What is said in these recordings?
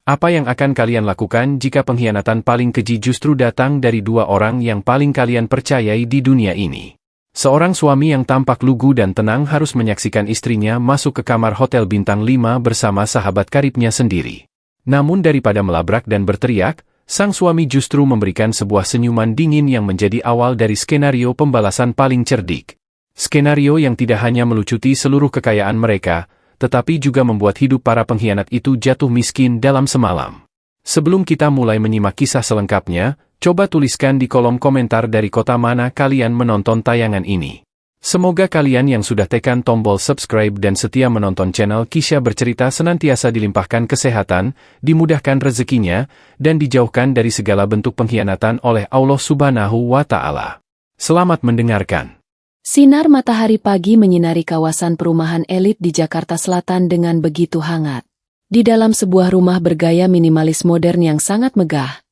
Apa yang akan kalian lakukan jika pengkhianatan paling keji justru datang dari dua orang yang paling kalian percayai di dunia ini? Seorang suami yang tampak lugu dan tenang harus menyaksikan istrinya masuk ke kamar hotel bintang 5 bersama sahabat karibnya sendiri. Namun daripada melabrak dan berteriak, sang suami justru memberikan sebuah senyuman dingin yang menjadi awal dari skenario pembalasan paling cerdik. Skenario yang tidak hanya melucuti seluruh kekayaan mereka, tetapi juga membuat hidup para pengkhianat itu jatuh miskin dalam semalam. Sebelum kita mulai menyimak kisah selengkapnya, coba tuliskan di kolom komentar dari kota mana kalian menonton tayangan ini. Semoga kalian yang sudah tekan tombol subscribe dan setia menonton channel Kisah Bercerita senantiasa dilimpahkan kesehatan, dimudahkan rezekinya, dan dijauhkan dari segala bentuk pengkhianatan oleh Allah Subhanahu wa Ta'ala. Selamat mendengarkan. Sinar matahari pagi menyinari kawasan perumahan elit di Jakarta Selatan dengan begitu hangat. Di dalam sebuah rumah bergaya minimalis modern yang sangat megah,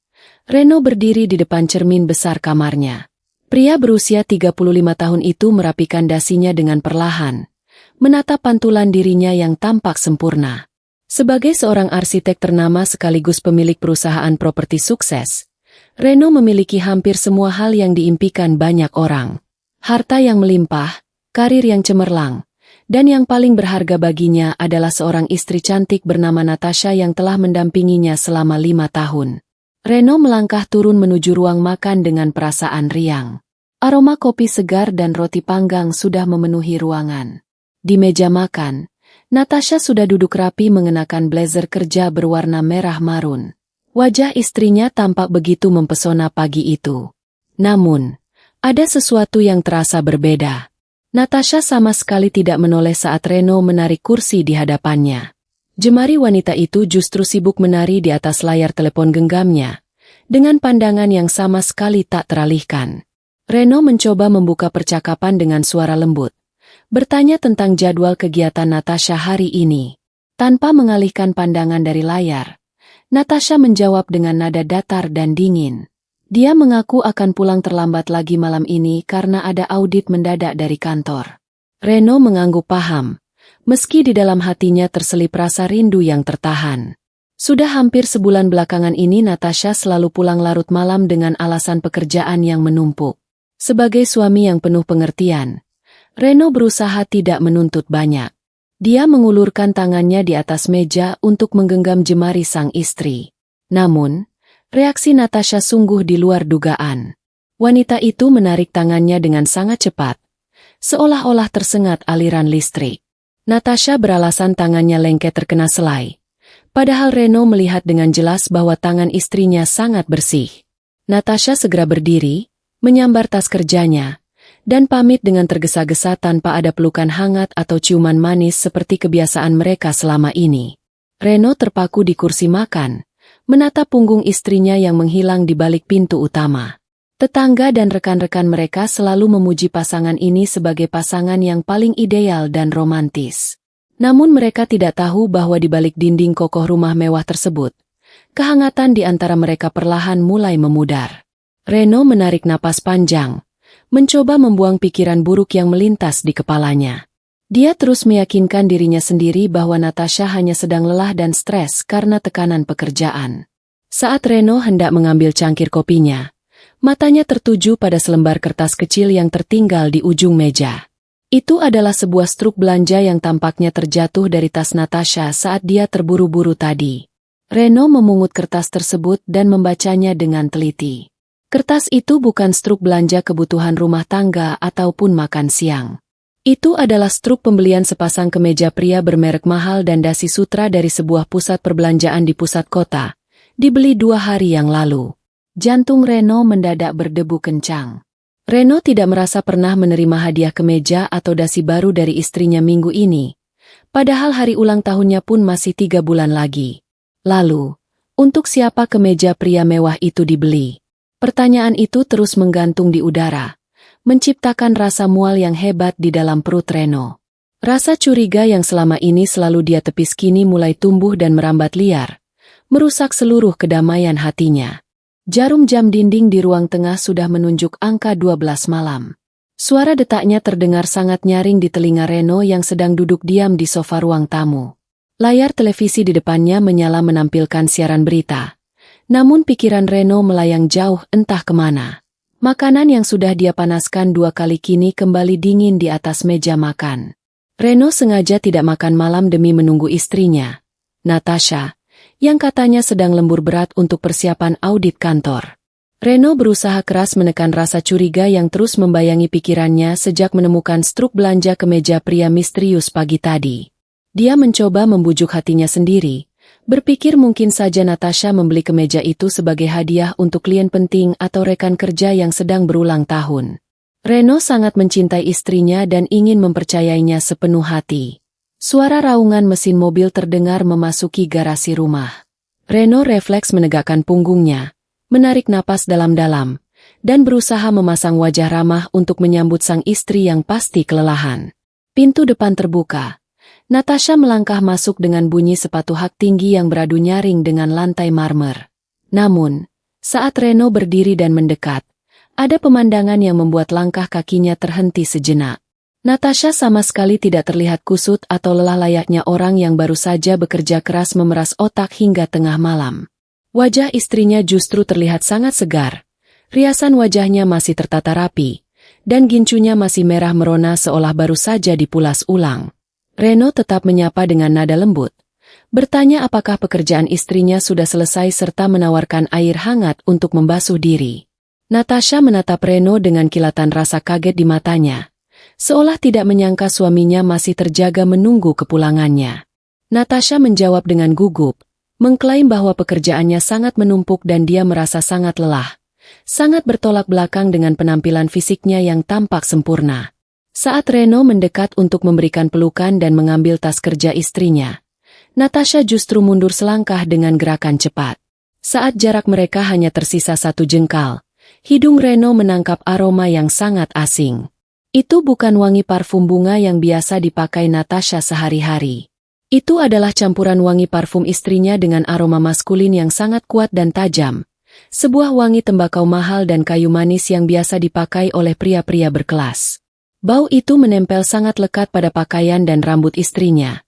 Reno berdiri di depan cermin besar kamarnya. Pria berusia 35 tahun itu merapikan dasinya dengan perlahan, menatap pantulan dirinya yang tampak sempurna. Sebagai seorang arsitek ternama sekaligus pemilik perusahaan properti sukses, Reno memiliki hampir semua hal yang diimpikan banyak orang. Harta yang melimpah, karir yang cemerlang, dan yang paling berharga baginya adalah seorang istri cantik bernama Natasha yang telah mendampinginya selama 5 tahun. Reno melangkah turun menuju ruang makan dengan perasaan riang. Aroma kopi segar dan roti panggang sudah memenuhi ruangan. Di meja makan, Natasha sudah duduk rapi mengenakan blazer kerja berwarna merah marun. Wajah istrinya tampak begitu mempesona pagi itu. Namun, ada sesuatu yang terasa berbeda. Natasha sama sekali tidak menoleh saat Reno menarik kursi di hadapannya. Jemari wanita itu justru sibuk menari di atas layar telepon genggamnya, dengan pandangan yang sama sekali tak teralihkan. Reno mencoba membuka percakapan dengan suara lembut, bertanya tentang jadwal kegiatan Natasha hari ini. Tanpa mengalihkan pandangan dari layar, Natasha menjawab dengan nada datar dan dingin. Dia mengaku akan pulang terlambat lagi malam ini karena ada audit mendadak dari kantor. Reno mengangguk paham, meski di dalam hatinya terselip rasa rindu yang tertahan. Sudah hampir sebulan belakangan ini Natasha selalu pulang larut malam dengan alasan pekerjaan yang menumpuk. Sebagai suami yang penuh pengertian, Reno berusaha tidak menuntut banyak. Dia mengulurkan tangannya di atas meja untuk menggenggam jemari sang istri. Namun, reaksi Natasha sungguh di luar dugaan. Wanita itu menarik tangannya dengan sangat cepat, seolah-olah tersengat aliran listrik. Natasha beralasan tangannya lengket terkena selai. Padahal Reno melihat dengan jelas bahwa tangan istrinya sangat bersih. Natasha segera berdiri, menyambar tas kerjanya, dan pamit dengan tergesa-gesa tanpa ada pelukan hangat atau ciuman manis seperti kebiasaan mereka selama ini. Reno terpaku di kursi makan, menatap punggung istrinya yang menghilang di balik pintu utama. Tetangga dan rekan-rekan mereka selalu memuji pasangan ini sebagai pasangan yang paling ideal dan romantis. Namun mereka tidak tahu bahwa di balik dinding kokoh rumah mewah tersebut, kehangatan di antara mereka perlahan mulai memudar. Reno menarik napas panjang, mencoba membuang pikiran buruk yang melintas di kepalanya. Dia terus meyakinkan dirinya sendiri bahwa Natasha hanya sedang lelah dan stres karena tekanan pekerjaan. Saat Reno hendak mengambil cangkir kopinya, matanya tertuju pada selembar kertas kecil yang tertinggal di ujung meja. Itu adalah sebuah struk belanja yang tampaknya terjatuh dari tas Natasha saat dia terburu-buru tadi. Reno memungut kertas tersebut dan membacanya dengan teliti. Kertas itu bukan struk belanja kebutuhan rumah tangga ataupun makan siang. Itu adalah struk pembelian sepasang kemeja pria bermerek mahal dan dasi sutra dari sebuah pusat perbelanjaan di pusat kota. Dibeli 2 hari yang lalu. Jantung Reno mendadak berdebu kencang. Reno tidak merasa pernah menerima hadiah kemeja atau dasi baru dari istrinya minggu ini. Padahal hari ulang tahunnya pun masih 3 bulan lagi. Lalu, untuk siapa kemeja pria mewah itu dibeli? Pertanyaan itu terus menggantung di udara, menciptakan rasa mual yang hebat di dalam perut Reno. Rasa curiga yang selama ini selalu dia tepis kini mulai tumbuh dan merambat liar, merusak seluruh kedamaian hatinya. Jarum jam dinding di ruang tengah sudah menunjuk angka 12 malam. Suara detaknya terdengar sangat nyaring di telinga Reno yang sedang duduk diam di sofa ruang tamu. Layar televisi di depannya menyala menampilkan siaran berita. Namun pikiran Reno melayang jauh entah kemana. Makanan yang sudah dia panaskan 2 kali kini kembali dingin di atas meja makan. Reno sengaja tidak makan malam demi menunggu istrinya, Natasha, yang katanya sedang lembur berat untuk persiapan audit kantor. Reno berusaha keras menekan rasa curiga yang terus membayangi pikirannya sejak menemukan struk belanja ke meja pria misterius pagi tadi. Dia mencoba membujuk hatinya sendiri, berpikir mungkin saja Natasha membeli kemeja itu sebagai hadiah untuk klien penting atau rekan kerja yang sedang berulang tahun. Reno sangat mencintai istrinya dan ingin mempercayainya sepenuh hati. Suara raungan mesin mobil terdengar memasuki garasi rumah. Reno refleks menegakkan punggungnya, menarik napas dalam-dalam, dan berusaha memasang wajah ramah untuk menyambut sang istri yang pasti kelelahan. Pintu depan terbuka. Natasha melangkah masuk dengan bunyi sepatu hak tinggi yang beradu nyaring dengan lantai marmer. Namun, saat Reno berdiri dan mendekat, ada pemandangan yang membuat langkah kakinya terhenti sejenak. Natasha sama sekali tidak terlihat kusut atau lelah layaknya orang yang baru saja bekerja keras memeras otak hingga tengah malam. Wajah istrinya justru terlihat sangat segar. Riasan wajahnya masih tertata rapi, dan gincunya masih merah merona seolah baru saja dipulas ulang. Reno tetap menyapa dengan nada lembut, bertanya apakah pekerjaan istrinya sudah selesai serta menawarkan air hangat untuk membasuh diri. Natasha menatap Reno dengan kilatan rasa kaget di matanya, seolah tidak menyangka suaminya masih terjaga menunggu kepulangannya. Natasha menjawab dengan gugup, mengklaim bahwa pekerjaannya sangat menumpuk dan dia merasa sangat lelah, sangat bertolak belakang dengan penampilan fisiknya yang tampak sempurna. Saat Reno mendekat untuk memberikan pelukan dan mengambil tas kerja istrinya, Natasha justru mundur selangkah dengan gerakan cepat. Saat jarak mereka hanya tersisa 1 jengkal, hidung Reno menangkap aroma yang sangat asing. Itu bukan wangi parfum bunga yang biasa dipakai Natasha sehari-hari. Itu adalah campuran wangi parfum istrinya dengan aroma maskulin yang sangat kuat dan tajam. Sebuah wangi tembakau mahal dan kayu manis yang biasa dipakai oleh pria-pria berkelas. Bau itu menempel sangat lekat pada pakaian dan rambut istrinya.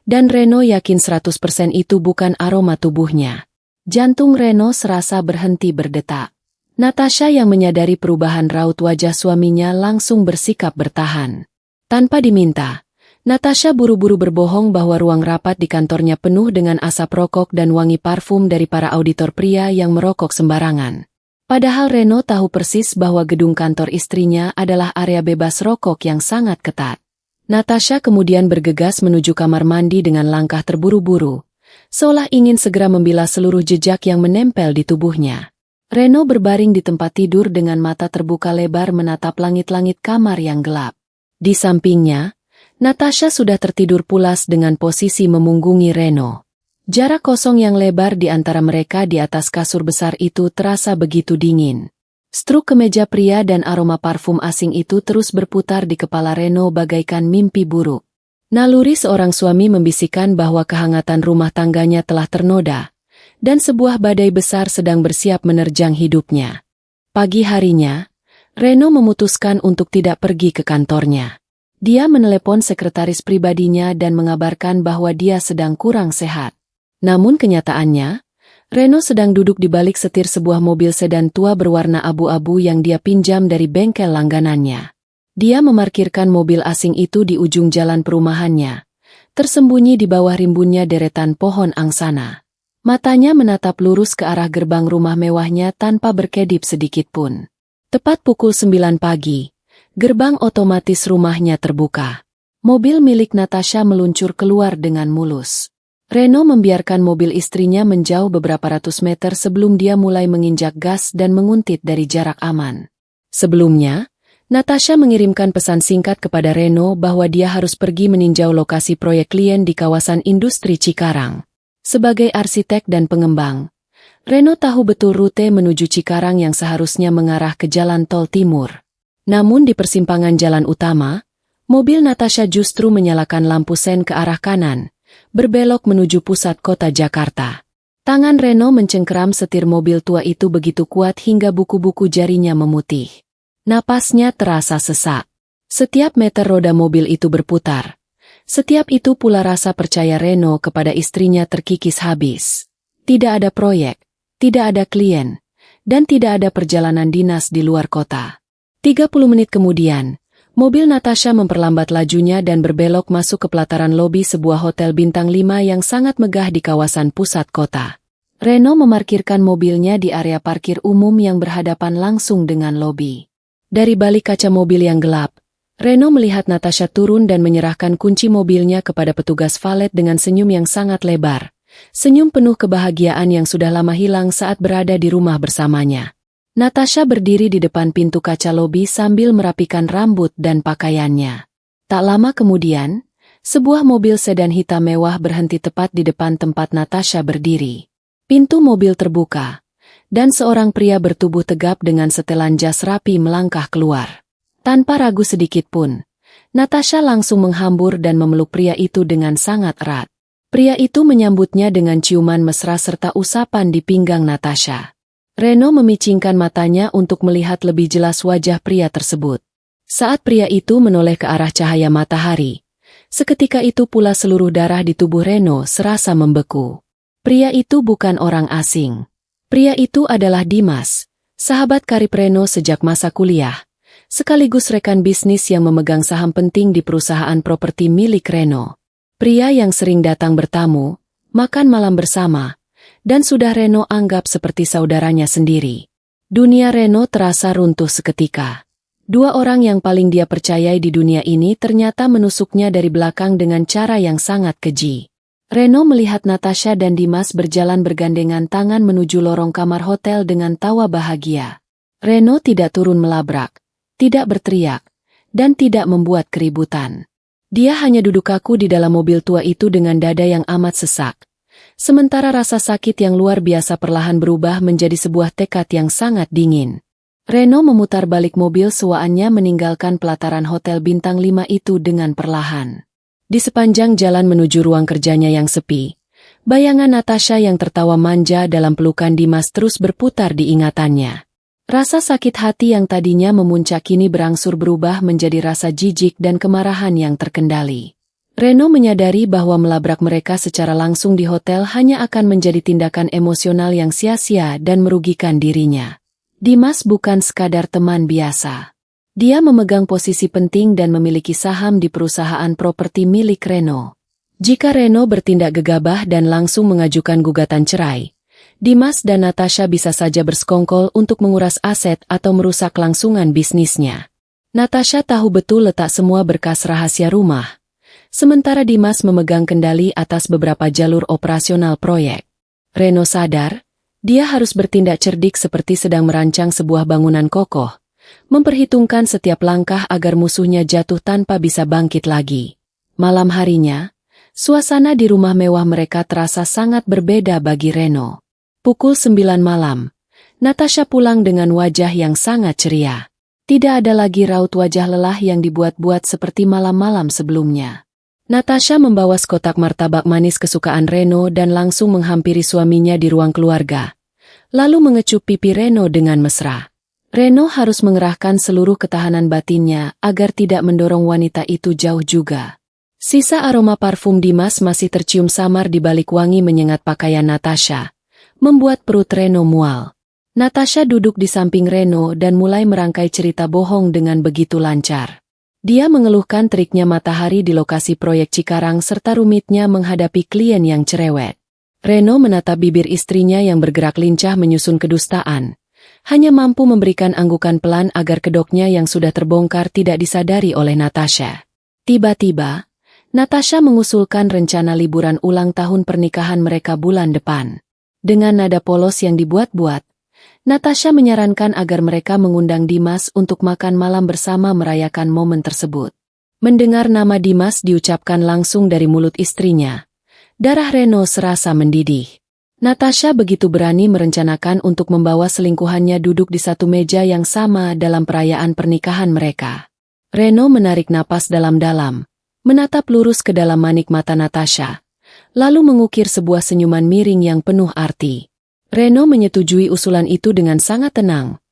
Dan Reno yakin 100% itu bukan aroma tubuhnya. Jantung Reno serasa berhenti berdetak. Natasha yang menyadari perubahan raut wajah suaminya langsung bersikap bertahan. Tanpa diminta, Natasha buru-buru berbohong bahwa ruang rapat di kantornya penuh dengan asap rokok dan wangi parfum dari para auditor pria yang merokok sembarangan. Padahal Reno tahu persis bahwa gedung kantor istrinya adalah area bebas rokok yang sangat ketat. Natasha kemudian bergegas menuju kamar mandi dengan langkah terburu-buru, seolah ingin segera membilas seluruh jejak yang menempel di tubuhnya. Reno berbaring di tempat tidur dengan mata terbuka lebar menatap langit-langit kamar yang gelap. Di sampingnya, Natasha sudah tertidur pulas dengan posisi memunggungi Reno. Jarak kosong yang lebar di antara mereka di atas kasur besar itu terasa begitu dingin. Struk kemeja pria dan aroma parfum asing itu terus berputar di kepala Reno bagaikan mimpi buruk. Naluri seorang suami membisikkan bahwa kehangatan rumah tangganya telah ternoda, dan sebuah badai besar sedang bersiap menerjang hidupnya. Pagi harinya, Reno memutuskan untuk tidak pergi ke kantornya. Dia menelepon sekretaris pribadinya dan mengabarkan bahwa dia sedang kurang sehat. Namun kenyataannya, Reno sedang duduk di balik setir sebuah mobil sedan tua berwarna abu-abu yang dia pinjam dari bengkel langganannya. Dia memarkirkan mobil asing itu di ujung jalan perumahannya, tersembunyi di bawah rimbunnya deretan pohon angsana. Matanya menatap lurus ke arah gerbang rumah mewahnya tanpa berkedip sedikitpun. Tepat pukul 9 pagi, gerbang otomatis rumahnya terbuka. Mobil milik Natasha meluncur keluar dengan mulus. Reno membiarkan mobil istrinya menjauh beberapa ratus meter sebelum dia mulai menginjak gas dan menguntit dari jarak aman. Sebelumnya, Natasha mengirimkan pesan singkat kepada Reno bahwa dia harus pergi meninjau lokasi proyek klien di kawasan industri Cikarang. Sebagai arsitek dan pengembang, Reno tahu betul rute menuju Cikarang yang seharusnya mengarah ke jalan tol timur. Namun di persimpangan jalan utama, mobil Natasha justru menyalakan lampu sen ke arah kanan, berbelok menuju pusat kota Jakarta. Tangan Reno mencengkeram setir mobil tua itu begitu kuat hingga buku-buku jarinya memutih. Napasnya terasa sesak. Setiap meter roda mobil itu berputar, Setiap itu pula rasa percaya Reno kepada istrinya terkikis habis. Tidak ada proyek, tidak ada klien, dan tidak ada perjalanan dinas di luar kota. 30 menit kemudian, mobil Natasha memperlambat lajunya dan berbelok masuk ke pelataran lobi sebuah hotel bintang 5 yang sangat megah di kawasan pusat kota. Reno memarkirkan mobilnya di area parkir umum yang berhadapan langsung dengan lobi. Dari balik kaca mobil yang gelap, Reno melihat Natasha turun dan menyerahkan kunci mobilnya kepada petugas valet dengan senyum yang sangat lebar. Senyum penuh kebahagiaan yang sudah lama hilang saat berada di rumah bersamanya. Natasha berdiri di depan pintu kaca lobi sambil merapikan rambut dan pakaiannya. Tak lama kemudian, sebuah mobil sedan hitam mewah berhenti tepat di depan tempat Natasha berdiri. Pintu mobil terbuka, dan seorang pria bertubuh tegap dengan setelan jas rapi melangkah keluar. Tanpa ragu sedikit pun, Natasha langsung menghambur dan memeluk pria itu dengan sangat erat. Pria itu menyambutnya dengan ciuman mesra serta usapan di pinggang Natasha. Reno memicingkan matanya untuk melihat lebih jelas wajah pria tersebut. Saat pria itu menoleh ke arah cahaya matahari, seketika itu pula seluruh darah di tubuh Reno serasa membeku. Pria itu bukan orang asing. Pria itu adalah Dimas, sahabat karib Reno sejak masa kuliah, sekaligus rekan bisnis yang memegang saham penting di perusahaan properti milik Reno. Pria yang sering datang bertamu, makan malam bersama, dan sudah Reno anggap seperti saudaranya sendiri. Dunia Reno terasa runtuh seketika. Dua orang yang paling dia percayai di dunia ini ternyata menusuknya dari belakang dengan cara yang sangat keji. Reno melihat Natasha dan Dimas berjalan bergandengan tangan menuju lorong kamar hotel dengan tawa bahagia. Reno tidak turun melabrak, tidak berteriak, dan tidak membuat keributan. Dia hanya duduk kaku di dalam mobil tua itu dengan dada yang amat sesak. Sementara rasa sakit yang luar biasa perlahan berubah menjadi sebuah tekad yang sangat dingin. Reno memutar balik mobil sewaannya meninggalkan pelataran hotel bintang 5 itu dengan perlahan. Di sepanjang jalan menuju ruang kerjanya yang sepi, bayangan Natasha yang tertawa manja dalam pelukan Dimas terus berputar di ingatannya. Rasa sakit hati yang tadinya memuncak kini berangsur berubah menjadi rasa jijik dan kemarahan yang terkendali. Reno menyadari bahwa melabrak mereka secara langsung di hotel hanya akan menjadi tindakan emosional yang sia-sia dan merugikan dirinya. Dimas bukan sekadar teman biasa. Dia memegang posisi penting dan memiliki saham di perusahaan properti milik Reno. Jika Reno bertindak gegabah dan langsung mengajukan gugatan cerai, Dimas dan Natasha bisa saja bersekongkol untuk menguras aset atau merusak kelangsungan bisnisnya. Natasha tahu betul letak semua berkas rahasia rumah, sementara Dimas memegang kendali atas beberapa jalur operasional proyek. Reno sadar, dia harus bertindak cerdik seperti sedang merancang sebuah bangunan kokoh, memperhitungkan setiap langkah agar musuhnya jatuh tanpa bisa bangkit lagi. Malam harinya, suasana di rumah mewah mereka terasa sangat berbeda bagi Reno. Pukul 9 malam, Natasha pulang dengan wajah yang sangat ceria. Tidak ada lagi raut wajah lelah yang dibuat-buat seperti malam-malam sebelumnya. Natasha membawa sekotak martabak manis kesukaan Reno dan langsung menghampiri suaminya di ruang keluarga, lalu mengecup pipi Reno dengan mesra. Reno harus mengerahkan seluruh ketahanan batinnya agar tidak mendorong wanita itu jauh juga. Sisa aroma parfum Dimas masih tercium samar di balik wangi menyengat pakaian Natasha, membuat perut Reno mual. Natasha duduk di samping Reno dan mulai merangkai cerita bohong dengan begitu lancar. Dia mengeluhkan teriknya matahari di lokasi proyek Cikarang serta rumitnya menghadapi klien yang cerewet. Reno menatap bibir istrinya yang bergerak lincah menyusun kedustaan. Hanya mampu memberikan anggukan pelan agar kedoknya yang sudah terbongkar tidak disadari oleh Natasha. Tiba-tiba, Natasha mengusulkan rencana liburan ulang tahun pernikahan mereka bulan depan. Dengan nada polos yang dibuat-buat, Natasha menyarankan agar mereka mengundang Dimas untuk makan malam bersama merayakan momen tersebut. Mendengar nama Dimas diucapkan langsung dari mulut istrinya, darah Reno serasa mendidih. Natasha begitu berani merencanakan untuk membawa selingkuhannya duduk di satu meja yang sama dalam perayaan pernikahan mereka. Reno menarik napas dalam-dalam, menatap lurus ke dalam manik mata Natasha, lalu mengukir sebuah senyuman miring yang penuh arti. Reno menyetujui usulan itu dengan sangat tenang,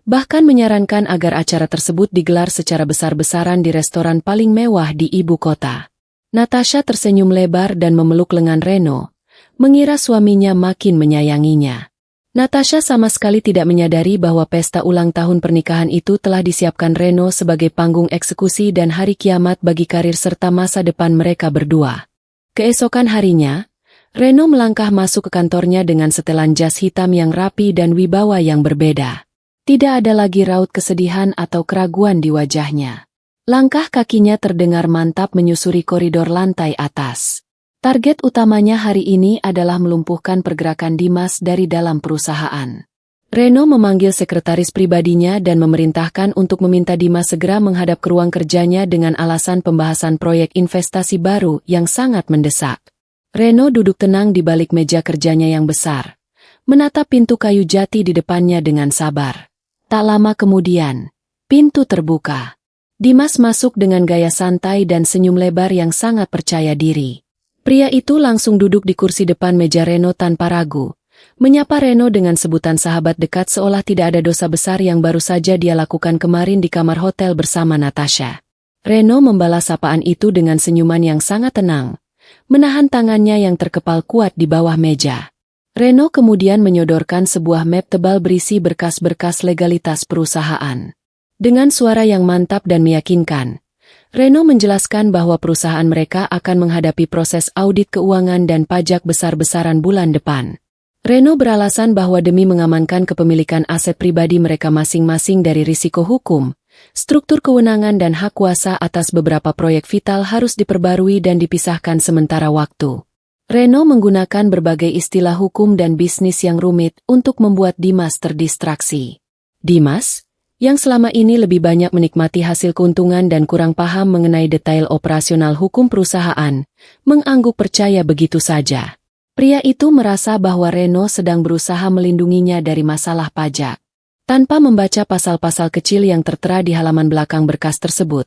bahkan menyarankan agar acara tersebut digelar secara besar-besaran di restoran paling mewah di ibu kota. Natasha tersenyum lebar dan memeluk lengan Reno, mengira suaminya makin menyayanginya. Natasha sama sekali tidak menyadari bahwa pesta ulang tahun pernikahan itu telah disiapkan Reno sebagai panggung eksekusi dan hari kiamat bagi karir serta masa depan mereka berdua. Keesokan harinya, Reno melangkah masuk ke kantornya dengan setelan jas hitam yang rapi dan wibawa yang berbeda. Tidak ada lagi raut kesedihan atau keraguan di wajahnya. Langkah kakinya terdengar mantap menyusuri koridor lantai atas. Target utamanya hari ini adalah melumpuhkan pergerakan Dimas dari dalam perusahaan. Reno memanggil sekretaris pribadinya dan memerintahkan untuk meminta Dimas segera menghadap ke ruang kerjanya dengan alasan pembahasan proyek investasi baru yang sangat mendesak. Reno duduk tenang di balik meja kerjanya yang besar, menatap pintu kayu jati di depannya dengan sabar. Tak lama kemudian, pintu terbuka. Dimas masuk dengan gaya santai dan senyum lebar yang sangat percaya diri. Pria itu langsung duduk di kursi depan meja Reno tanpa ragu, menyapa Reno dengan sebutan sahabat dekat seolah tidak ada dosa besar yang baru saja dia lakukan kemarin di kamar hotel bersama Natasha. Reno membalas sapaan itu dengan senyuman yang sangat tenang, menahan tangannya yang terkepal kuat di bawah meja. Reno kemudian menyodorkan sebuah map tebal berisi berkas-berkas legalitas perusahaan. Dengan suara yang mantap dan meyakinkan, Reno menjelaskan bahwa perusahaan mereka akan menghadapi proses audit keuangan dan pajak besar-besaran bulan depan. Reno beralasan bahwa demi mengamankan kepemilikan aset pribadi mereka masing-masing dari risiko hukum, struktur kewenangan dan hak kuasa atas beberapa proyek vital harus diperbarui dan dipisahkan sementara waktu. Reno menggunakan berbagai istilah hukum dan bisnis yang rumit untuk membuat Dimas terdistraksi. Dimas, yang selama ini lebih banyak menikmati hasil keuntungan dan kurang paham mengenai detail operasional hukum perusahaan, mengangguk percaya begitu saja. Pria itu merasa bahwa Reno sedang berusaha melindunginya dari masalah pajak. Tanpa membaca pasal-pasal kecil yang tertera di halaman belakang berkas tersebut,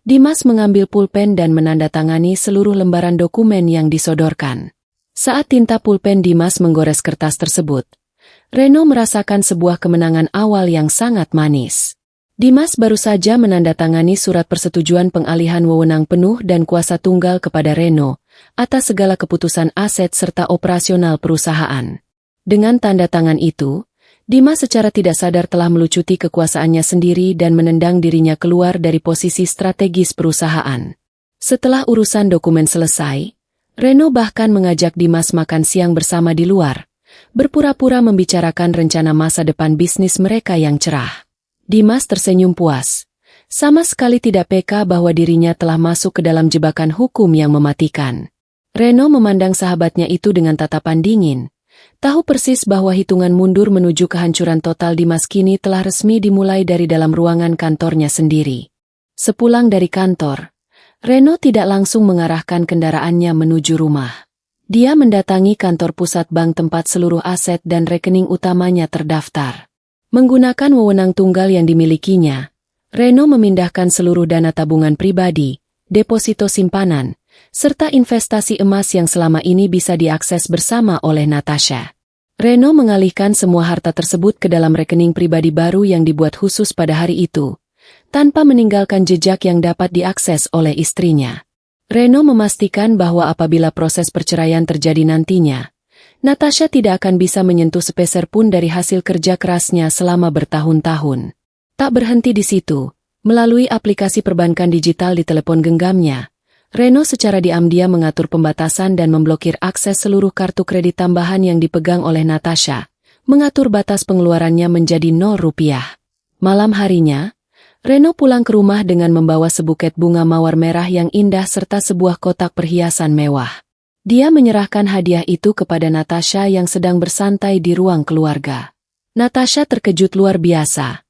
Dimas mengambil pulpen dan menandatangani seluruh lembaran dokumen yang disodorkan. Saat tinta pulpen Dimas menggores kertas tersebut, Reno merasakan sebuah kemenangan awal yang sangat manis. Dimas baru saja menandatangani surat persetujuan pengalihan wewenang penuh dan kuasa tunggal kepada Reno atas segala keputusan aset serta operasional perusahaan. Dengan tanda tangan itu, Dimas secara tidak sadar telah melucuti kekuasaannya sendiri dan menendang dirinya keluar dari posisi strategis perusahaan. Setelah urusan dokumen selesai, Reno bahkan mengajak Dimas makan siang bersama di luar, berpura-pura membicarakan rencana masa depan bisnis mereka yang cerah. Dimas tersenyum puas, sama sekali tidak peka bahwa dirinya telah masuk ke dalam jebakan hukum yang mematikan. Reno memandang sahabatnya itu dengan tatapan dingin, tahu persis bahwa hitungan mundur menuju kehancuran total Dimas kini telah resmi dimulai dari dalam ruangan kantornya sendiri. Sepulang dari kantor, Reno tidak langsung mengarahkan kendaraannya menuju rumah. Dia mendatangi kantor pusat bank tempat seluruh aset dan rekening utamanya terdaftar. Menggunakan wewenang tunggal yang dimilikinya, Reno memindahkan seluruh dana tabungan pribadi, deposito simpanan, serta investasi emas yang selama ini bisa diakses bersama oleh Natasha. Reno mengalihkan semua harta tersebut ke dalam rekening pribadi baru yang dibuat khusus pada hari itu, tanpa meninggalkan jejak yang dapat diakses oleh istrinya. Reno memastikan bahwa apabila proses perceraian terjadi nantinya, Natasha tidak akan bisa menyentuh sepeser pun dari hasil kerja kerasnya selama bertahun-tahun. Tak berhenti di situ, melalui aplikasi perbankan digital di telepon genggamnya, Reno secara diam-diam mengatur pembatasan dan memblokir akses seluruh kartu kredit tambahan yang dipegang oleh Natasha, mengatur batas pengeluarannya menjadi 0 rupiah. Malam harinya, Reno pulang ke rumah dengan membawa sebuket bunga mawar merah yang indah serta sebuah kotak perhiasan mewah. Dia menyerahkan hadiah itu kepada Natasha yang sedang bersantai di ruang keluarga. Natasha terkejut luar biasa.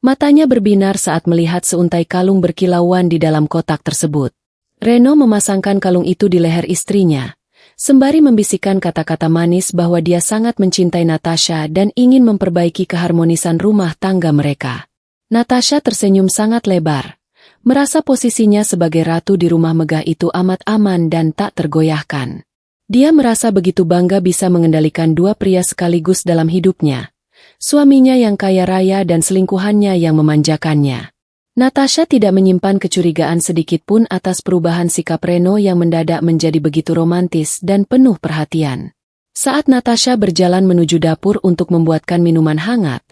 Matanya berbinar saat melihat seuntai kalung berkilauan di dalam kotak tersebut. Reno memasangkan kalung itu di leher istrinya, sembari membisikkan kata-kata manis bahwa dia sangat mencintai Natasha dan ingin memperbaiki keharmonisan rumah tangga mereka. Natasha tersenyum sangat lebar, merasa posisinya sebagai ratu di rumah megah itu amat aman dan tak tergoyahkan. Dia merasa begitu bangga bisa mengendalikan dua pria sekaligus dalam hidupnya, suaminya yang kaya raya dan selingkuhannya yang memanjakannya. Natasha tidak menyimpan kecurigaan sedikit pun atas perubahan sikap Reno yang mendadak menjadi begitu romantis dan penuh perhatian. Saat Natasha berjalan menuju dapur untuk membuatkan minuman hangat,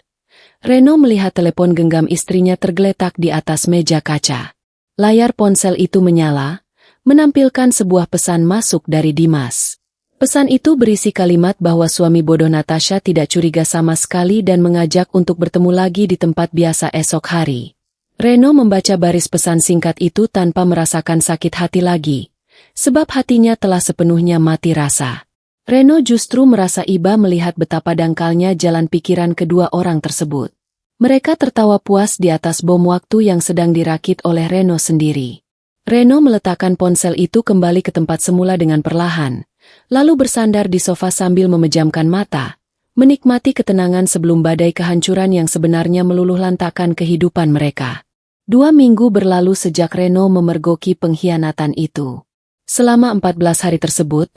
Reno melihat telepon genggam istrinya tergeletak di atas meja kaca. Layar ponsel itu menyala, menampilkan sebuah pesan masuk dari Dimas. Pesan itu berisi kalimat bahwa suami bodoh Natasha tidak curiga sama sekali dan mengajak untuk bertemu lagi di tempat biasa esok hari. Reno membaca baris pesan singkat itu tanpa merasakan sakit hati lagi, sebab hatinya telah sepenuhnya mati rasa. Reno justru merasa iba melihat betapa dangkalnya jalan pikiran kedua orang tersebut. Mereka tertawa puas di atas bom waktu yang sedang dirakit oleh Reno sendiri. Reno meletakkan ponsel itu kembali ke tempat semula dengan perlahan, lalu bersandar di sofa sambil memejamkan mata, menikmati ketenangan sebelum badai kehancuran yang sebenarnya meluluh lantakkan kehidupan mereka. 2 minggu berlalu sejak Reno memergoki pengkhianatan itu. Selama 14 hari tersebut,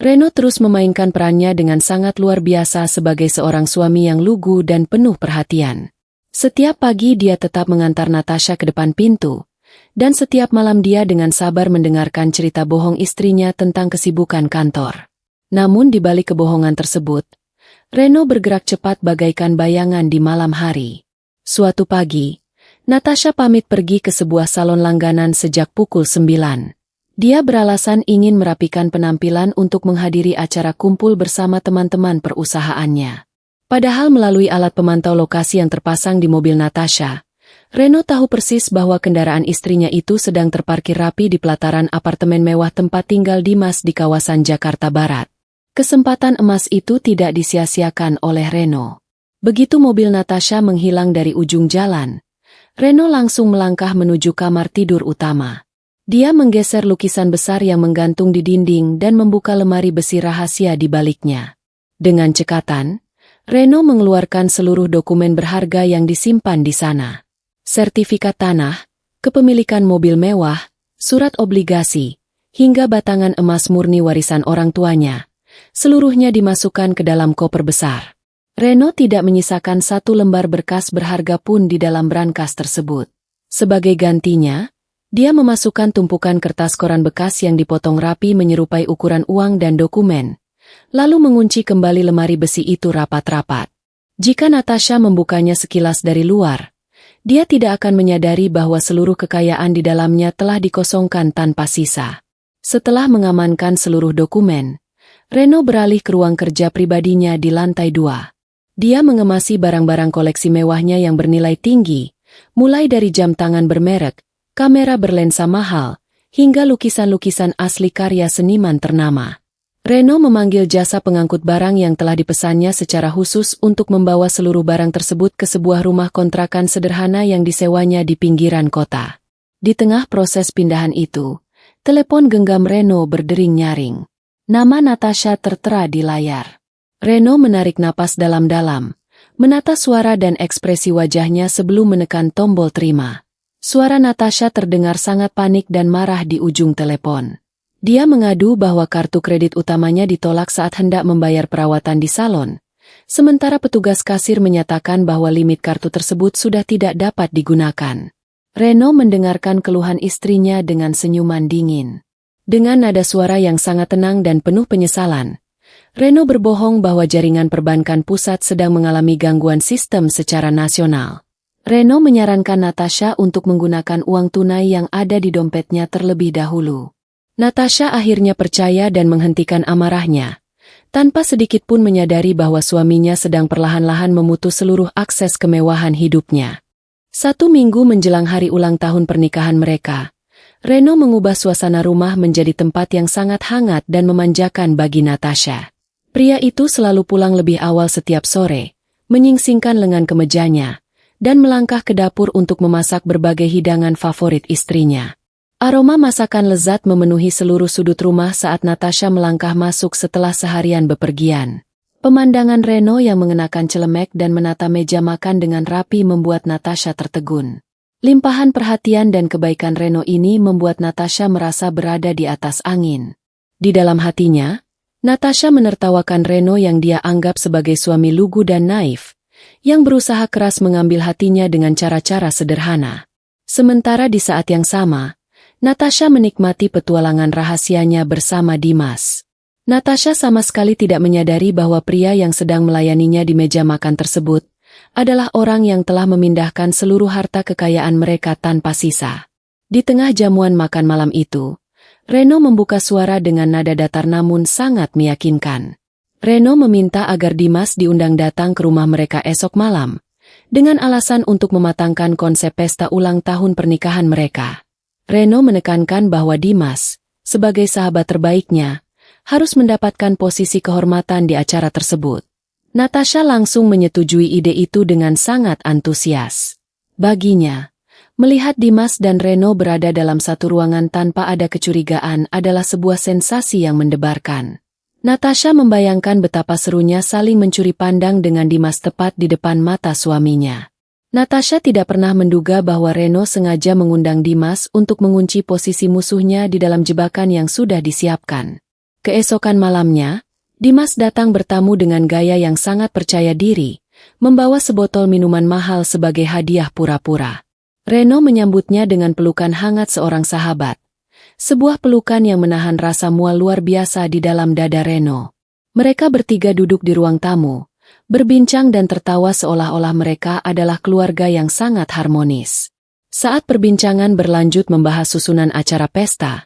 Reno terus memainkan perannya dengan sangat luar biasa sebagai seorang suami yang lugu dan penuh perhatian. Setiap pagi dia tetap mengantar Natasha ke depan pintu, dan setiap malam dia dengan sabar mendengarkan cerita bohong istrinya tentang kesibukan kantor. Namun di balik kebohongan tersebut, Reno bergerak cepat bagaikan bayangan di malam hari. Suatu pagi, Natasha pamit pergi ke sebuah salon langganan sejak pukul 9. Dia beralasan ingin merapikan penampilan untuk menghadiri acara kumpul bersama teman-teman perusahaannya. Padahal melalui alat pemantau lokasi yang terpasang di mobil Natasha, Reno tahu persis bahwa kendaraan istrinya itu sedang terparkir rapi di pelataran apartemen mewah tempat tinggal Dimas di kawasan Jakarta Barat. Kesempatan emas itu tidak disia-siakan oleh Reno. Begitu mobil Natasha menghilang dari ujung jalan, Reno langsung melangkah menuju kamar tidur utama. Dia menggeser lukisan besar yang menggantung di dinding dan membuka lemari besi rahasia di baliknya. Dengan cekatan, Reno mengeluarkan seluruh dokumen berharga yang disimpan di sana. Sertifikat tanah, kepemilikan mobil mewah, surat obligasi, hingga batangan emas murni warisan orang tuanya. Seluruhnya dimasukkan ke dalam koper besar. Reno tidak menyisakan satu lembar berkas berharga pun di dalam brankas tersebut. Sebagai gantinya, dia memasukkan tumpukan kertas koran bekas yang dipotong rapi menyerupai ukuran uang dan dokumen, lalu mengunci kembali lemari besi itu rapat-rapat. Jika Natasha membukanya sekilas dari luar, dia tidak akan menyadari bahwa seluruh kekayaan di dalamnya telah dikosongkan tanpa sisa. Setelah mengamankan seluruh dokumen, Reno beralih ke ruang kerja pribadinya di lantai 2. Dia mengemasi barang-barang koleksi mewahnya yang bernilai tinggi, mulai dari jam tangan bermerek, kamera berlensa mahal, hingga lukisan-lukisan asli karya seniman ternama. Reno memanggil jasa pengangkut barang yang telah dipesannya secara khusus untuk membawa seluruh barang tersebut ke sebuah rumah kontrakan sederhana yang disewanya di pinggiran kota. Di tengah proses pindahan itu, telepon genggam Reno berdering nyaring. Nama Natasha tertera di layar. Reno menarik napas dalam-dalam, menata suara dan ekspresi wajahnya sebelum menekan tombol terima. Suara Natasha terdengar sangat panik dan marah di ujung telepon. Dia mengadu bahwa kartu kredit utamanya ditolak saat hendak membayar perawatan di salon, sementara petugas kasir menyatakan bahwa limit kartu tersebut sudah tidak dapat digunakan. Reno mendengarkan keluhan istrinya dengan senyuman dingin. Dengan nada suara yang sangat tenang dan penuh penyesalan, Reno berbohong bahwa jaringan perbankan pusat sedang mengalami gangguan sistem secara nasional. Reno menyarankan Natasha untuk menggunakan uang tunai yang ada di dompetnya terlebih dahulu. Natasha akhirnya percaya dan menghentikan amarahnya, tanpa sedikit pun menyadari bahwa suaminya sedang perlahan-lahan memutus seluruh akses kemewahan hidupnya. 1 minggu menjelang hari ulang tahun pernikahan mereka, Reno mengubah suasana rumah menjadi tempat yang sangat hangat dan memanjakan bagi Natasha. Pria itu selalu pulang lebih awal setiap sore, menyingsingkan lengan kemejanya, dan melangkah ke dapur untuk memasak berbagai hidangan favorit istrinya. Aroma masakan lezat memenuhi seluruh sudut rumah saat Natasha melangkah masuk setelah seharian bepergian. Pemandangan Reno yang mengenakan celemek dan menata meja makan dengan rapi membuat Natasha tertegun. Limpahan perhatian dan kebaikan Reno ini membuat Natasha merasa berada di atas angin. Di dalam hatinya, Natasha menertawakan Reno yang dia anggap sebagai suami lugu dan naif, yang berusaha keras mengambil hatinya dengan cara-cara sederhana. Sementara di saat yang sama, Natasha menikmati petualangan rahasianya bersama Dimas. Natasha sama sekali tidak menyadari bahwa pria yang sedang melayaninya di meja makan tersebut adalah orang yang telah memindahkan seluruh harta kekayaan mereka tanpa sisa. Di tengah jamuan makan malam itu, Reno membuka suara dengan nada datar namun sangat meyakinkan. Reno meminta agar Dimas diundang datang ke rumah mereka esok malam, dengan alasan untuk mematangkan konsep pesta ulang tahun pernikahan mereka. Reno menekankan bahwa Dimas, sebagai sahabat terbaiknya, harus mendapatkan posisi kehormatan di acara tersebut. Natasha langsung menyetujui ide itu dengan sangat antusias. Baginya, melihat Dimas dan Reno berada dalam satu ruangan tanpa ada kecurigaan adalah sebuah sensasi yang mendebarkan. Natasha membayangkan betapa serunya saling mencuri pandang dengan Dimas tepat di depan mata suaminya. Natasha tidak pernah menduga bahwa Reno sengaja mengundang Dimas untuk mengunci posisi musuhnya di dalam jebakan yang sudah disiapkan. Keesokan malamnya, Dimas datang bertamu dengan gaya yang sangat percaya diri, membawa sebotol minuman mahal sebagai hadiah pura-pura. Reno menyambutnya dengan pelukan hangat seorang sahabat. Sebuah pelukan yang menahan rasa mual luar biasa di dalam dada Reno. Mereka bertiga duduk di ruang tamu, berbincang dan tertawa seolah-olah mereka adalah keluarga yang sangat harmonis. Saat perbincangan berlanjut membahas susunan acara pesta,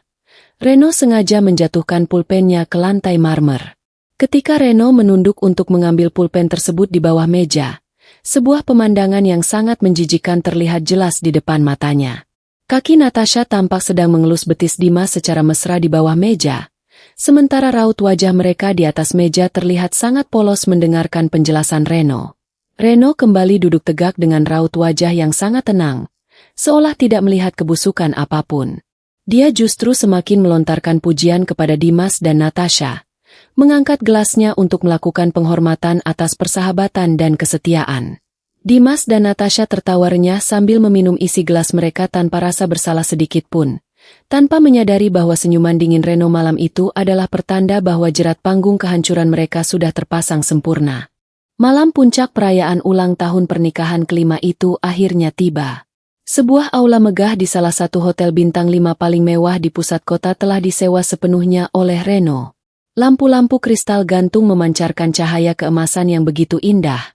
Reno sengaja menjatuhkan pulpennya ke lantai marmer. Ketika Reno menunduk untuk mengambil pulpen tersebut di bawah meja, sebuah pemandangan yang sangat menjijikkan terlihat jelas di depan matanya. Kaki Natasha tampak sedang mengelus betis Dimas secara mesra di bawah meja, sementara raut wajah mereka di atas meja terlihat sangat polos mendengarkan penjelasan Reno. Reno kembali duduk tegak dengan raut wajah yang sangat tenang, seolah tidak melihat kebusukan apapun. Dia justru semakin melontarkan pujian kepada Dimas dan Natasha, mengangkat gelasnya untuk melakukan penghormatan atas persahabatan dan kesetiaan. Dimas dan Natasha tertawa renyah sambil meminum isi gelas mereka tanpa rasa bersalah sedikit pun, tanpa menyadari bahwa senyuman dingin Reno malam itu adalah pertanda bahwa jerat panggung kehancuran mereka sudah terpasang sempurna. Malam puncak perayaan ulang tahun pernikahan kelima itu akhirnya tiba. Sebuah aula megah di salah satu hotel bintang 5 paling mewah di pusat kota telah disewa sepenuhnya oleh Reno. Lampu-lampu kristal gantung memancarkan cahaya keemasan yang begitu indah,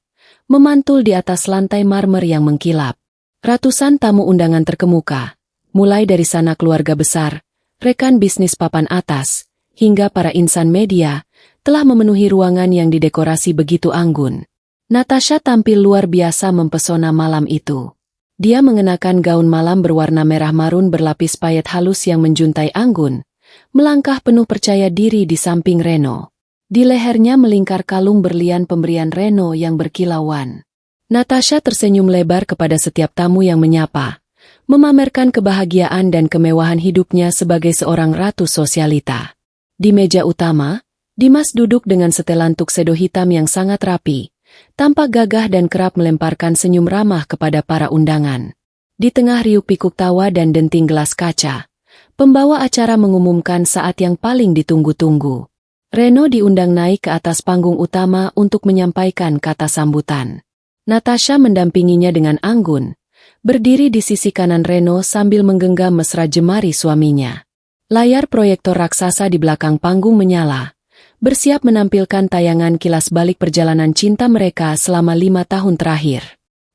memantul di atas lantai marmer yang mengkilap. Ratusan tamu undangan terkemuka, mulai dari sanak keluarga besar, rekan bisnis papan atas, hingga para insan media, telah memenuhi ruangan yang didekorasi begitu anggun. Natasha tampil luar biasa mempesona malam itu. Dia mengenakan gaun malam berwarna merah marun berlapis payet halus yang menjuntai anggun, melangkah penuh percaya diri di samping Reno. Di lehernya melingkar kalung berlian pemberian Reno yang berkilauan. Natasha tersenyum lebar kepada setiap tamu yang menyapa, memamerkan kebahagiaan dan kemewahan hidupnya sebagai seorang ratu sosialita. Di meja utama, Dimas duduk dengan setelan tuxedo hitam yang sangat rapi, tampak gagah dan kerap melemparkan senyum ramah kepada para undangan. Di tengah riuk-pikuk tawa dan denting gelas kaca, pembawa acara mengumumkan saat yang paling ditunggu-tunggu. Reno diundang naik ke atas panggung utama untuk menyampaikan kata sambutan. Natasha mendampinginya dengan anggun, berdiri di sisi kanan Reno sambil menggenggam mesra jemari suaminya. Layar proyektor raksasa di belakang panggung menyala, bersiap menampilkan tayangan kilas balik perjalanan cinta mereka selama 5 tahun terakhir.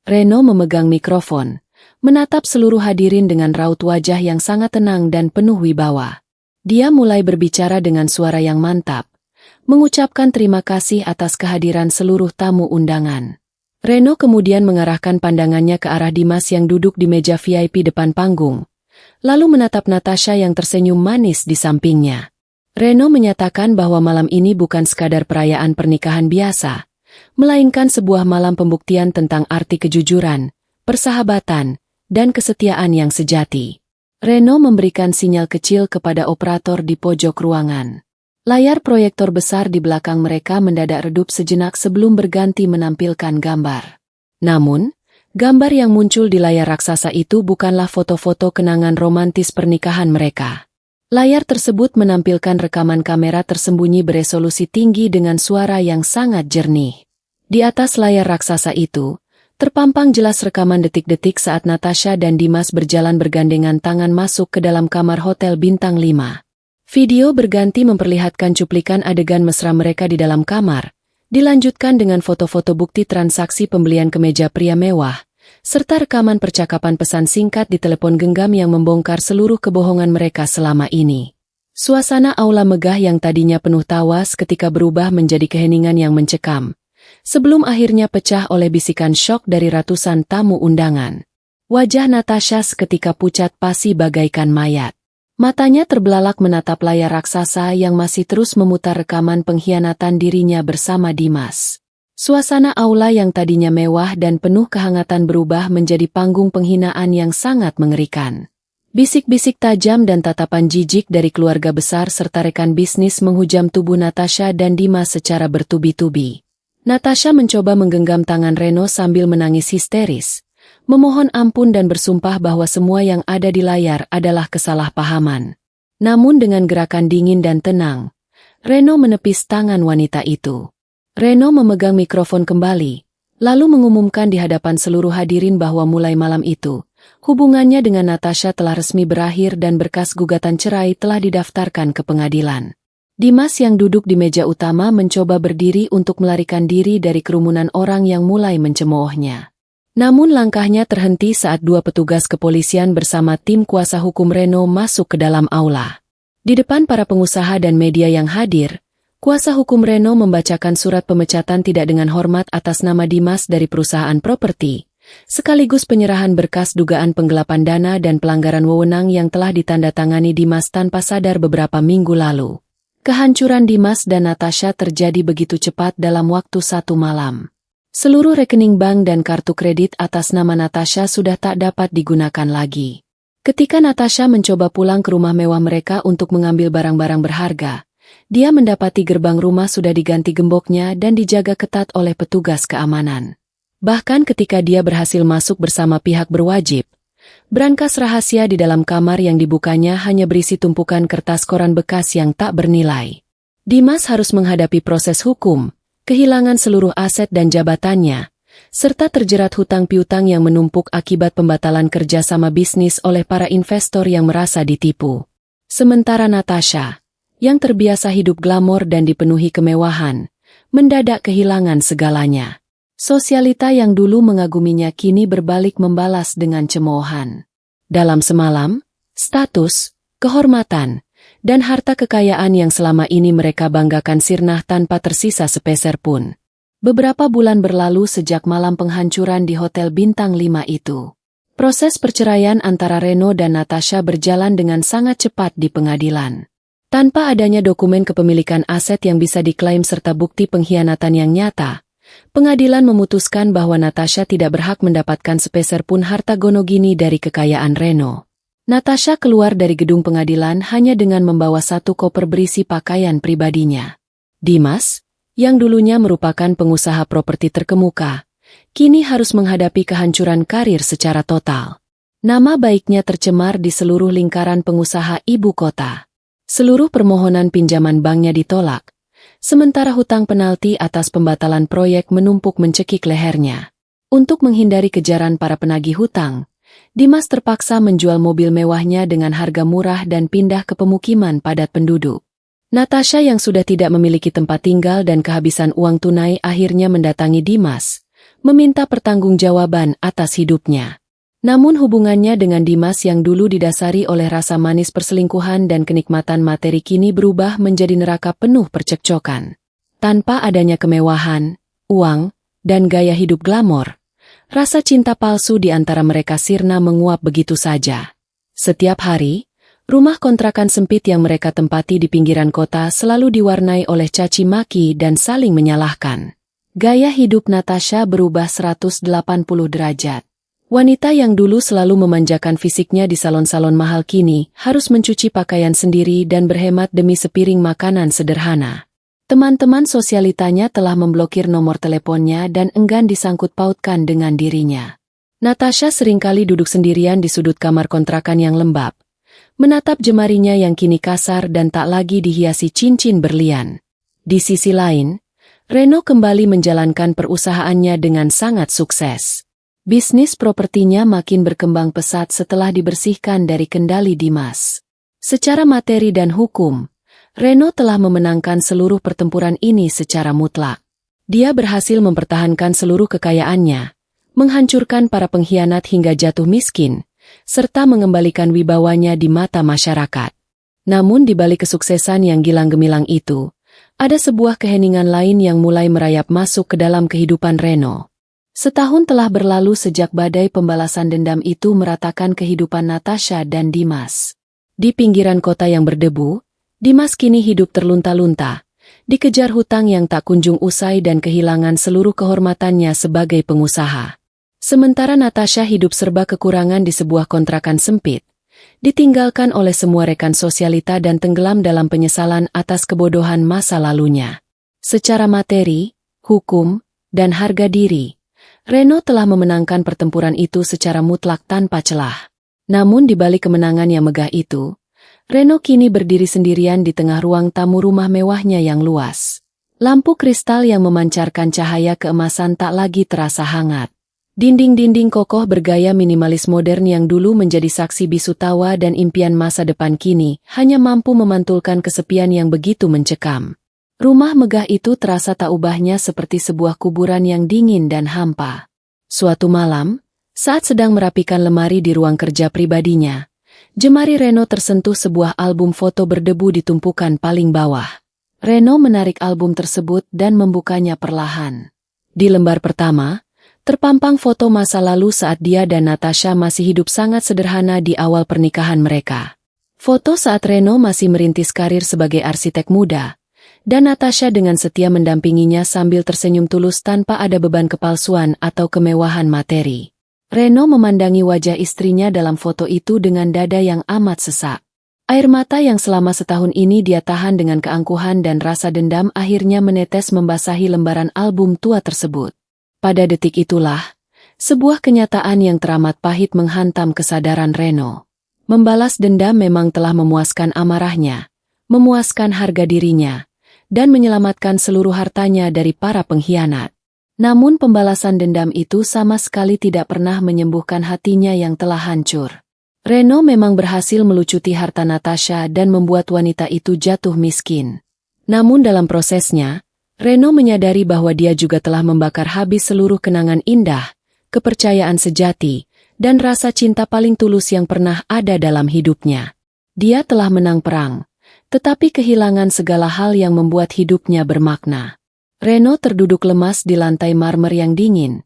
Reno memegang mikrofon, menatap seluruh hadirin dengan raut wajah yang sangat tenang dan penuh wibawa. Dia mulai berbicara dengan suara yang mantap, mengucapkan terima kasih atas kehadiran seluruh tamu undangan. Reno kemudian mengarahkan pandangannya ke arah Dimas yang duduk di meja VIP depan panggung, lalu menatap Natasha yang tersenyum manis di sampingnya. Reno menyatakan bahwa malam ini bukan sekadar perayaan pernikahan biasa, melainkan sebuah malam pembuktian tentang arti kejujuran, persahabatan, dan kesetiaan yang sejati. Reno memberikan sinyal kecil kepada operator di pojok ruangan. Layar proyektor besar di belakang mereka mendadak redup sejenak sebelum berganti menampilkan gambar. Namun, gambar yang muncul di layar raksasa itu bukanlah foto-foto kenangan romantis pernikahan mereka. Layar tersebut menampilkan rekaman kamera tersembunyi beresolusi tinggi dengan suara yang sangat jernih. Di atas layar raksasa itu, Terpampang jelas rekaman detik-detik saat Natasha dan Dimas berjalan bergandengan tangan masuk ke dalam kamar hotel bintang 5. Video berganti memperlihatkan cuplikan adegan mesra mereka di dalam kamar, dilanjutkan dengan foto-foto bukti transaksi pembelian kemeja pria mewah, serta rekaman percakapan pesan singkat di telepon genggam yang membongkar seluruh kebohongan mereka selama ini. Suasana aula megah yang tadinya penuh tawa seketika berubah menjadi keheningan yang mencekam, sebelum akhirnya pecah oleh bisikan syok dari ratusan tamu undangan. Wajah Natasha seketika pucat pasi bagaikan mayat. Matanya terbelalak menatap layar raksasa yang masih terus memutar rekaman pengkhianatan dirinya bersama Dimas. Suasana aula yang tadinya mewah dan penuh kehangatan berubah menjadi panggung penghinaan yang sangat mengerikan. Bisik-bisik tajam dan tatapan jijik dari keluarga besar serta rekan bisnis menghujam tubuh Natasha dan Dimas secara bertubi-tubi. Natasha mencoba menggenggam tangan Reno sambil menangis histeris, memohon ampun dan bersumpah bahwa semua yang ada di layar adalah kesalahpahaman. Namun dengan gerakan dingin dan tenang, Reno menepis tangan wanita itu. Reno memegang mikrofon kembali, lalu mengumumkan di hadapan seluruh hadirin bahwa mulai malam itu, hubungannya dengan Natasha telah resmi berakhir dan berkas gugatan cerai telah didaftarkan ke pengadilan. Dimas yang duduk di meja utama mencoba berdiri untuk melarikan diri dari kerumunan orang yang mulai mencemoohnya. Namun langkahnya terhenti saat dua petugas kepolisian bersama tim kuasa hukum Reno masuk ke dalam aula. Di depan para pengusaha dan media yang hadir, kuasa hukum Reno membacakan surat pemecatan tidak dengan hormat atas nama Dimas dari perusahaan properti, sekaligus penyerahan berkas dugaan penggelapan dana dan pelanggaran wewenang yang telah ditandatangani Dimas tanpa sadar beberapa minggu lalu. Kehancuran Dimas dan Natasha terjadi begitu cepat dalam waktu 1 malam. Seluruh rekening bank dan kartu kredit atas nama Natasha sudah tak dapat digunakan lagi. Ketika Natasha mencoba pulang ke rumah mewah mereka untuk mengambil barang-barang berharga, dia mendapati gerbang rumah sudah diganti gemboknya dan dijaga ketat oleh petugas keamanan. Bahkan ketika dia berhasil masuk bersama pihak berwajib, brankas rahasia di dalam kamar yang dibukanya hanya berisi tumpukan kertas koran bekas yang tak bernilai. Dimas harus menghadapi proses hukum, kehilangan seluruh aset dan jabatannya, serta terjerat hutang piutang yang menumpuk akibat pembatalan kerjasama bisnis oleh para investor yang merasa ditipu. Sementara Natasha, yang terbiasa hidup glamor dan dipenuhi kemewahan, mendadak kehilangan segalanya. Sosialita yang dulu mengaguminya kini berbalik membalas dengan cemoohan. Dalam semalam, status, kehormatan, dan harta kekayaan yang selama ini mereka banggakan sirna tanpa tersisa sepeser pun. Beberapa bulan berlalu sejak malam penghancuran di Hotel Bintang 5 itu. Proses perceraian antara Reno dan Natasha berjalan dengan sangat cepat di pengadilan. Tanpa adanya dokumen kepemilikan aset yang bisa diklaim serta bukti pengkhianatan yang nyata, pengadilan memutuskan bahwa Natasha tidak berhak mendapatkan sepeser pun harta gonogini dari kekayaan Reno. Natasha keluar dari gedung pengadilan hanya dengan membawa 1 koper berisi pakaian pribadinya. Dimas, yang dulunya merupakan pengusaha properti terkemuka, kini harus menghadapi kehancuran karir secara total. Nama baiknya tercemar di seluruh lingkaran pengusaha ibu kota. Seluruh permohonan pinjaman banknya ditolak, sementara hutang penalti atas pembatalan proyek menumpuk mencekik lehernya. Untuk menghindari kejaran para penagih hutang, Dimas terpaksa menjual mobil mewahnya dengan harga murah dan pindah ke pemukiman padat penduduk. Natasha yang sudah tidak memiliki tempat tinggal dan kehabisan uang tunai akhirnya mendatangi Dimas, meminta pertanggungjawaban atas hidupnya. Namun hubungannya dengan Dimas yang dulu didasari oleh rasa manis perselingkuhan dan kenikmatan materi kini berubah menjadi neraka penuh percekcokan. Tanpa adanya kemewahan, uang, dan gaya hidup glamor, rasa cinta palsu di antara mereka sirna menguap begitu saja. Setiap hari, rumah kontrakan sempit yang mereka tempati di pinggiran kota selalu diwarnai oleh caci maki dan saling menyalahkan. Gaya hidup Natasha berubah 180 derajat. Wanita yang dulu selalu memanjakan fisiknya di salon-salon mahal kini harus mencuci pakaian sendiri dan berhemat demi sepiring makanan sederhana. Teman-teman sosialitanya telah memblokir nomor teleponnya dan enggan disangkut pautkan dengan dirinya. Natasha seringkali duduk sendirian di sudut kamar kontrakan yang lembab, menatap jemarinya yang kini kasar dan tak lagi dihiasi cincin berlian. Di sisi lain, Reno kembali menjalankan perusahaannya dengan sangat sukses. Bisnis propertinya makin berkembang pesat setelah dibersihkan dari kendali Dimas. Secara materi dan hukum, Reno telah memenangkan seluruh pertempuran ini secara mutlak. Dia berhasil mempertahankan seluruh kekayaannya, menghancurkan para pengkhianat hingga jatuh miskin, serta mengembalikan wibawanya di mata masyarakat. Namun di balik kesuksesan yang gilang gemilang itu, ada sebuah keheningan lain yang mulai merayap masuk ke dalam kehidupan Reno. Setahun telah berlalu sejak badai pembalasan dendam itu meratakan kehidupan Natasha dan Dimas. Di pinggiran kota yang berdebu, Dimas kini hidup terlunta-lunta, dikejar hutang yang tak kunjung usai dan kehilangan seluruh kehormatannya sebagai pengusaha. Sementara Natasha hidup serba kekurangan di sebuah kontrakan sempit, ditinggalkan oleh semua rekan sosialita dan tenggelam dalam penyesalan atas kebodohan masa lalunya. Secara materi, hukum, dan harga diri, Reno telah memenangkan pertempuran itu secara mutlak tanpa celah. Namun di balik kemenangan yang megah itu, Reno kini berdiri sendirian di tengah ruang tamu rumah mewahnya yang luas. Lampu kristal yang memancarkan cahaya keemasan tak lagi terasa hangat. Dinding-dinding kokoh bergaya minimalis modern yang dulu menjadi saksi bisu tawa dan impian masa depan kini hanya mampu memantulkan kesepian yang begitu mencekam. Rumah megah itu terasa tak ubahnya seperti sebuah kuburan yang dingin dan hampa. Suatu malam, saat sedang merapikan lemari di ruang kerja pribadinya, jemari Reno tersentuh sebuah album foto berdebu di tumpukan paling bawah. Reno menarik album tersebut dan membukanya perlahan. Di lembar pertama, terpampang foto masa lalu saat dia dan Natasha masih hidup sangat sederhana di awal pernikahan mereka. Foto saat Reno masih merintis karir sebagai arsitek muda, dan Natasha dengan setia mendampinginya sambil tersenyum tulus tanpa ada beban kepalsuan atau kemewahan materi. Reno memandangi wajah istrinya dalam foto itu dengan dada yang amat sesak. Air mata yang selama setahun ini dia tahan dengan keangkuhan dan rasa dendam akhirnya menetes membasahi lembaran album tua tersebut. Pada detik itulah, sebuah kenyataan yang teramat pahit menghantam kesadaran Reno. Membalas dendam memang telah memuaskan amarahnya, memuaskan harga dirinya, dan menyelamatkan seluruh hartanya dari para pengkhianat. Namun pembalasan dendam itu sama sekali tidak pernah menyembuhkan hatinya yang telah hancur. Reno memang berhasil melucuti harta Natasha dan membuat wanita itu jatuh miskin. Namun dalam prosesnya, Reno menyadari bahwa dia juga telah membakar habis seluruh kenangan indah, kepercayaan sejati, dan rasa cinta paling tulus yang pernah ada dalam hidupnya. Dia telah menang perang, tetapi kehilangan segala hal yang membuat hidupnya bermakna. Reno terduduk lemas di lantai marmer yang dingin,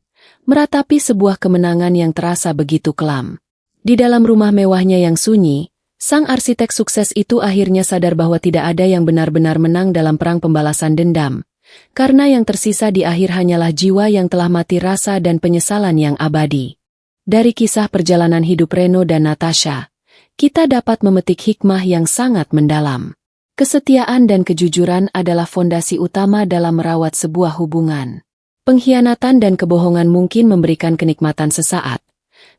meratapi sebuah kemenangan yang terasa begitu kelam. Di dalam rumah mewahnya yang sunyi, sang arsitek sukses itu akhirnya sadar bahwa tidak ada yang benar-benar menang dalam perang pembalasan dendam, karena yang tersisa di akhir hanyalah jiwa yang telah mati rasa dan penyesalan yang abadi. Dari kisah perjalanan hidup Reno dan Natasha, kita dapat memetik hikmah yang sangat mendalam. Kesetiaan dan kejujuran adalah fondasi utama dalam merawat sebuah hubungan. Pengkhianatan dan kebohongan mungkin memberikan kenikmatan sesaat,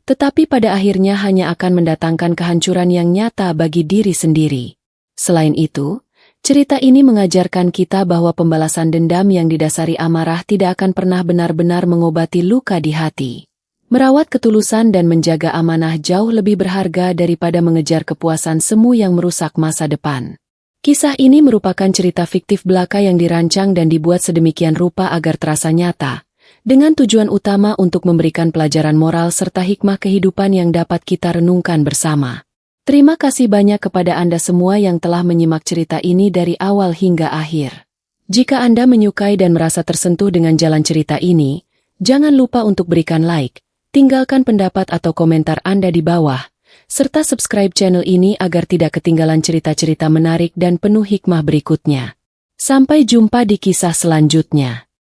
tetapi pada akhirnya hanya akan mendatangkan kehancuran yang nyata bagi diri sendiri. Selain itu, cerita ini mengajarkan kita bahwa pembalasan dendam yang didasari amarah tidak akan pernah benar-benar mengobati luka di hati. Merawat ketulusan dan menjaga amanah jauh lebih berharga daripada mengejar kepuasan semu yang merusak masa depan. Kisah ini merupakan cerita fiktif belaka yang dirancang dan dibuat sedemikian rupa agar terasa nyata, dengan tujuan utama untuk memberikan pelajaran moral serta hikmah kehidupan yang dapat kita renungkan bersama. Terima kasih banyak kepada Anda semua yang telah menyimak cerita ini dari awal hingga akhir. Jika Anda menyukai dan merasa tersentuh dengan jalan cerita ini, jangan lupa untuk berikan like, tinggalkan pendapat atau komentar Anda di bawah, serta subscribe channel ini agar tidak ketinggalan cerita-cerita menarik dan penuh hikmah berikutnya. Sampai jumpa di kisah selanjutnya.